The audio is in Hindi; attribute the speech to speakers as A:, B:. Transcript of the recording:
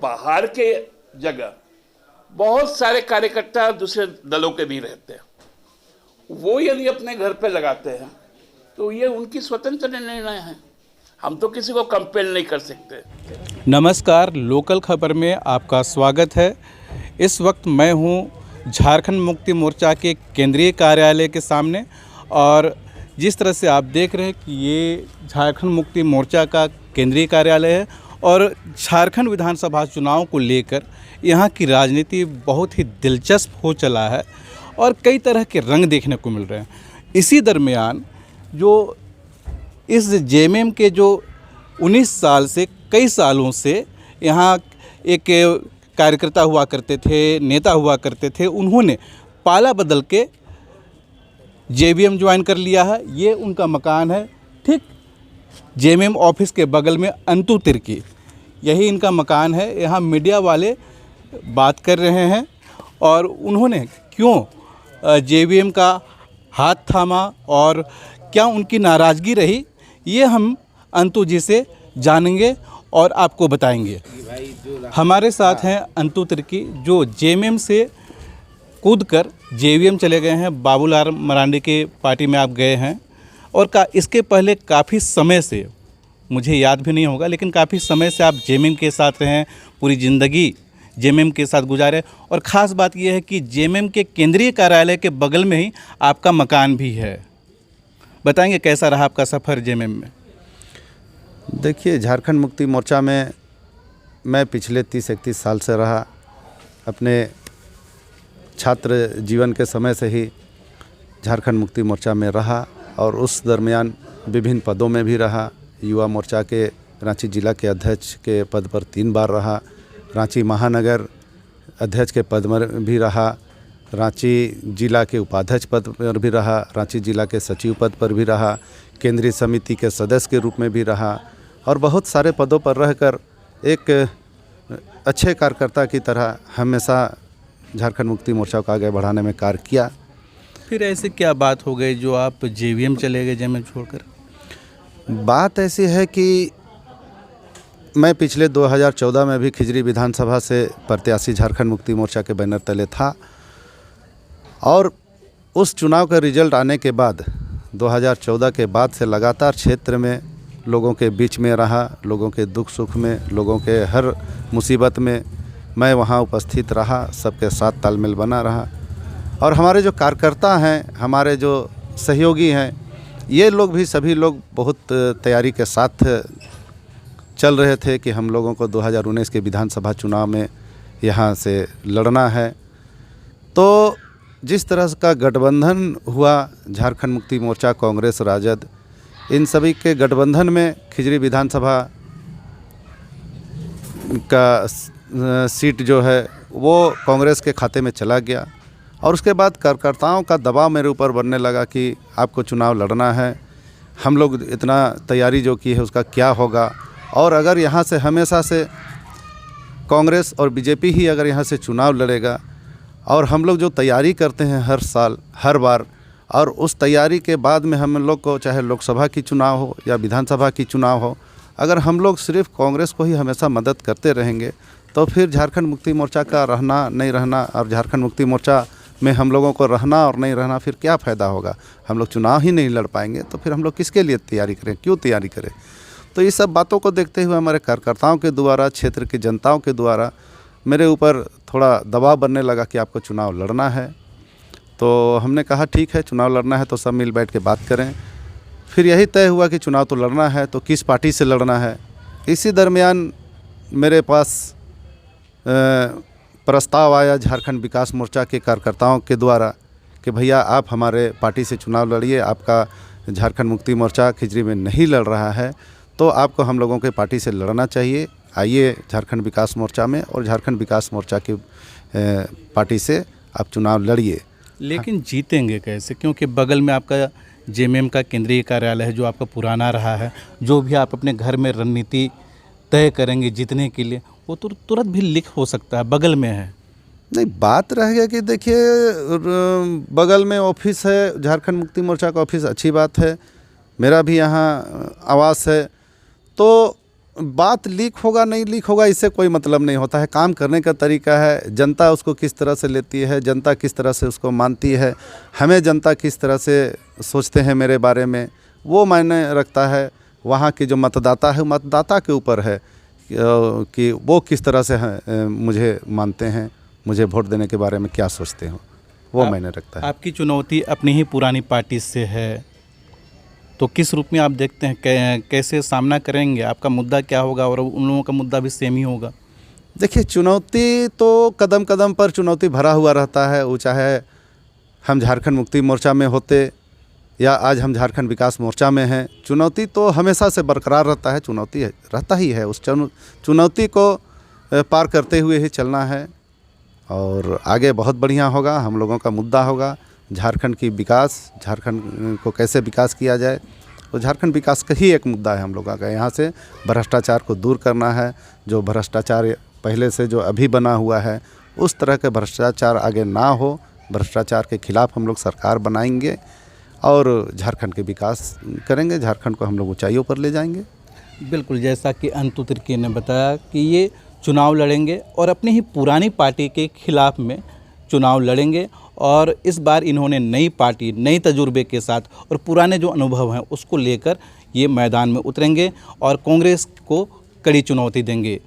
A: बाहर के जगह बहुत सारे कार्यकर्ता दूसरे दलों के भी रहते हैं, वो यदि अपने घर पे लगाते हैं तो ये उनकी स्वतंत्र निर्णय है, हम तो किसी को कंपेल नहीं कर सकते।
B: नमस्कार, लोकल खबर में आपका स्वागत है। इस वक्त मैं हूं झारखंड मुक्ति मोर्चा के केंद्रीय कार्यालय के सामने और जिस तरह से आप देख रहे हैं कि ये झारखंड मुक्ति मोर्चा का केंद्रीय कार्यालय है और झारखंड विधानसभा चुनाव को लेकर यहाँ की राजनीति बहुत ही दिलचस्प हो चला है और कई तरह के रंग देखने को मिल रहे हैं। इसी दरमियान जो इस जेएमएम के जो 19 साल से कई सालों से यहाँ एक कार्यकर्ता हुआ करते थे, नेता हुआ करते थे, उन्होंने पाला बदल के जेवीएम ज्वाइन कर लिया है। ये उनका मकान है, ठीक जेएमएम ऑफिस के बगल में अंतु तिर्की, यही इनका मकान है। यहाँ मीडिया वाले बात कर रहे हैं और उन्होंने क्यों जेवीएम का हाथ थामा और क्या उनकी नाराज़गी रही, ये हम अंतु जी से जानेंगे और आपको बताएंगे। हमारे साथ हैं अंतु तिर्की जो जेएमएम से कूदकर जेवीएम चले गए हैं। बाबूलाल मरांडी के पार्टी में आप गए हैं और इसके पहले काफ़ी समय से, मुझे याद भी नहीं होगा लेकिन काफ़ी समय से आप जेएमएम के साथ रहे हैं, पूरी ज़िंदगी जेएमएम के साथ गुजारे। और ख़ास बात यह है कि जेएमएम के केंद्रीय कार्यालय के बगल में ही आपका मकान भी है। बताएंगे कैसा रहा आपका सफ़र जेएमएम में?
C: देखिए, झारखंड मुक्ति मोर्चा में मैं पिछले 30-31 साल से रहा। अपने छात्र जीवन के समय से ही झारखंड मुक्ति मोर्चा में रहा और उस दरमियान विभिन्न पदों में भी रहा। युवा मोर्चा के रांची जिला के अध्यक्ष के पद पर 3 बार रहा, रांची महानगर अध्यक्ष के पद में भी रहा, रांची जिला के उपाध्यक्ष पद पर भी रहा, रांची जिला के सचिव पद पर भी रहा, केंद्रीय समिति के सदस्य के रूप में भी रहा और बहुत सारे पदों पर रहकर एक अच्छे कार्यकर्ता की तरह हमेशा झारखंड मुक्ति मोर्चा को आगे बढ़ाने में कार्य किया।
B: फिर ऐसे क्या बात हो गई जो आप जेवीएम चले गए जेएमएम छोड़कर?
C: बात ऐसी है कि मैं पिछले 2014 में भी खिजरी विधानसभा से प्रत्याशी झारखंड मुक्ति मोर्चा के बैनर तले था और उस चुनाव का रिजल्ट आने के बाद 2014 के बाद से लगातार क्षेत्र में लोगों के बीच में रहा, लोगों के दुख सुख में, लोगों के हर मुसीबत में मैं वहाँ उपस्थित रहा, सबके साथ तालमेल बना रहा। और हमारे जो कार्यकर्ता हैं, हमारे जो सहयोगी हैं, ये लोग भी सभी लोग बहुत तैयारी के साथ चल रहे थे कि हम लोगों को 2019 के विधानसभा चुनाव में यहाँ से लड़ना है। तो जिस तरह का गठबंधन हुआ झारखंड मुक्ति मोर्चा, कांग्रेस, राजद, इन सभी के गठबंधन में खिजरी विधानसभा का सीट जो है वो कांग्रेस के खाते में चला गया और उसके बाद कार्यकर्ताओं का दबाव मेरे ऊपर बनने लगा कि आपको चुनाव लड़ना है, हम लोग इतना तैयारी जो की है उसका क्या होगा, और अगर यहाँ से हमेशा से कांग्रेस और बीजेपी ही अगर यहाँ से चुनाव लड़ेगा और हम लोग जो तैयारी करते हैं हर साल हर बार, और उस तैयारी के बाद में हम लोग को चाहे लोकसभा की चुनाव हो या विधानसभा की चुनाव हो, अगर हम लोग सिर्फ कांग्रेस को ही हमेशा मदद करते रहेंगे तो फिर झारखंड मुक्ति मोर्चा का रहना नहीं रहना और झारखंड मुक्ति मोर्चा में हम लोगों को रहना और नहीं रहना फिर क्या फ़ायदा होगा। हम लोग चुनाव ही नहीं लड़ पाएंगे तो फिर हम लोग किसके लिए तैयारी करें, क्यों तैयारी करें। तो ये सब बातों को देखते हुए हमारे कार्यकर्ताओं के द्वारा, क्षेत्र की जनताओं के द्वारा मेरे ऊपर थोड़ा दबाव बनने लगा कि आपको चुनाव लड़ना है। तो हमने कहा ठीक है, चुनाव लड़ना है तो सब मिल बैठ के बात करें। फिर यही तय हुआ कि चुनाव तो लड़ना है, तो किस पार्टी से लड़ना है। इसी दरमियान मेरे पास प्रस्ताव आया झारखंड विकास मोर्चा के कार्यकर्ताओं के द्वारा कि भैया आप हमारे पार्टी से चुनाव लड़िए, आपका झारखंड मुक्ति मोर्चा खिजरी में नहीं लड़ रहा है तो आपको हम लोगों के पार्टी से लड़ना चाहिए, आइए झारखंड विकास मोर्चा में और झारखंड विकास मोर्चा की पार्टी से आप चुनाव लड़िए।
B: लेकिन जीतेंगे कैसे, क्योंकि बगल में आपका जेएमएम का केंद्रीय कार्यालय है जो आपका पुराना रहा है। जो भी आप अपने घर में रणनीति तय करेंगे जीतने के लिए वो तुरंत भी लीक हो सकता है, बगल में है।
C: नहीं, बात रह गया कि देखिए बगल में ऑफिस है, झारखंड मुक्ति मोर्चा का ऑफिस, अच्छी बात है, मेरा भी यहाँ आवास है। तो बात लीक होगा नहीं लीक होगा इससे कोई मतलब नहीं होता है। काम करने का तरीका है, जनता उसको किस तरह से लेती है, जनता किस तरह से उसको मानती है, हमें जनता किस तरह से सोचते हैं मेरे बारे में, वो मायने रखता है। वहाँ की जो मतदाता है, मतदाता के ऊपर है कि वो किस तरह से मुझे मानते हैं, मुझे वोट देने के बारे में क्या सोचते हो, वो मायने रखता है।
B: आपकी चुनौती अपनी ही पुरानी पार्टी से है, तो किस रूप में आप देखते हैं, कैसे सामना करेंगे? आपका मुद्दा क्या होगा और उन लोगों का मुद्दा भी सेम ही होगा?
C: देखिए, चुनौती तो कदम कदम पर चुनौती भरा हुआ रहता है। वो चाहे हम झारखंड मुक्ति मोर्चा में होते या आज हम झारखंड विकास मोर्चा में हैं, चुनौती तो हमेशा से बरकरार रहता है। चुनौती रहता ही है। उस चुनौती को पार करते हुए ही चलना है और आगे बहुत बढ़िया होगा। हम लोगों का मुद्दा होगा झारखंड की विकास, झारखंड को कैसे विकास किया जाए। तो झारखंड विकास का ही एक मुद्दा है हम लोगों का। यहाँ से भ्रष्टाचार को दूर करना है। जो भ्रष्टाचार पहले से जो अभी बना हुआ है, उस तरह के भ्रष्टाचार आगे ना हो। भ्रष्टाचार के खिलाफ़ हम लोग सरकार बनाएंगे और झारखंड के विकास करेंगे। झारखंड को हम लोग ऊंचाइयों पर ले जाएंगे।
B: बिल्कुल, जैसा कि अंतु तिर्की ने बताया कि ये चुनाव लड़ेंगे और अपनी ही पुरानी पार्टी के खिलाफ में चुनाव लड़ेंगे और इस बार इन्होंने नई पार्टी, नई तजुर्बे के साथ और पुराने जो अनुभव हैं उसको लेकर ये मैदान में उतरेंगे और कांग्रेस को कड़ी चुनौती देंगे।